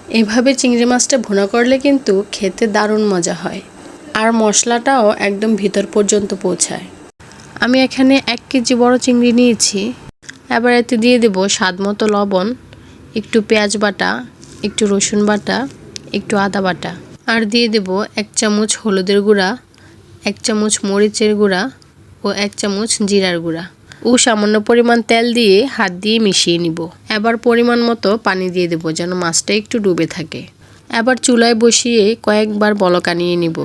এভাবে চিংড়ি মাছটা ভুনা করলে কিন্তু খেতে দারুণ মজা হয়, আর মশলাটাও একদম ভিতর পর্যন্ত পৌঁছায়। আমি এখানে 1 কেজি বড় চিংড়ি নিয়েছি। এবার এতে দিয়ে দেব স্বাদ মতো লবণ, একটু পেঁয়াজ বাটা, একটু রসুন বাটা, একটু আদা বাটা, আর দিয়ে দেব 1 চামচ হলুদের গুঁড়া, 1 চামচ মরিচের গুঁড়া ও 1 চামচ জিরার গুঁড়া ও সামান্য পরিমাণ তেল দিয়ে হাত দিয়ে মিশিয়ে নিব। এবার পরিমাণ মতো পানি দিয়ে দেব যেন মাছটা একটু ডুবে থাকে। এবার চুলায় বসিয়ে কয়েকবার বলক আনিয়ে নিব।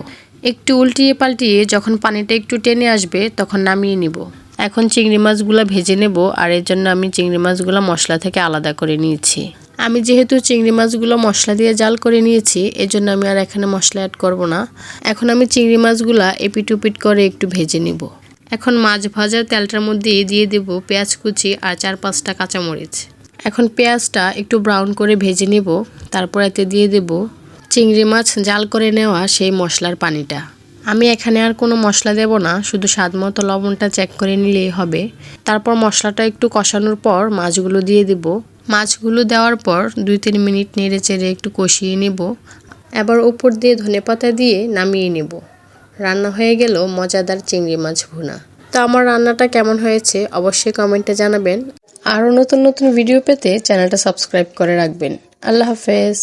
একটু উল্টিয়ে পাল্টিয়ে যখন পানিটা একটু টেনে আসবে তখন নামিয়ে নিব। এখন চিংড়ি মাছগুলো ভেজে নেব, আর এর জন্য আমি চিংড়ি মাছগুলো মশলা থেকে আলাদা করে নিয়েছি। আমি যেহেতু চিংড়ি মাছগুলো মশলা দিয়ে জাল করে নিয়েছি, এজন্য আমি আর এখানে মশলা অ্যাড করব না। এখন আমি চিংড়ি মাছগুলো এপিট ওপিট করে একটু ভেজে নিব। এখন মাছ ভাজার তেলটার মধ্যে দিয়ে দেব পেঁয়াজ কুচি আর 4-5টা কাঁচামরিচ। এখন পেঁয়াজটা একটু ব্রাউন করে ভেজে নেব। তারপর এতে দিয়ে দেব চিংড়ি মাছ জাল করে নেওয়া সেই মশলার পানিটা। আমি এখানে আর কোনো মশলা দেব না, শুধু স্বাদ মতো লবণটা চেক করে নিলেই হবে। তারপর মশলাটা একটু কষানোর পর মাছগুলো দিয়ে দেব। মাছগুলো দেওয়ার পর 2-3 মিনিট নেড়ে চেড়ে একটু কষিয়ে নেব। এবার উপর দিয়ে ধনেপাতা দিয়ে নামিয়ে নেব। রান্না হয়ে গেল মজাদার চিংড়ি মাছ ভুনা। তো আমার রান্নাটা কেমন হয়েছে অবশ্যই কমেন্টে জানাবেন। আরও নতুন নতুন ভিডিও পেতে চ্যানেলটা সাবস্ক্রাইব করে রাখবেন। আল্লাহ হাফেজ।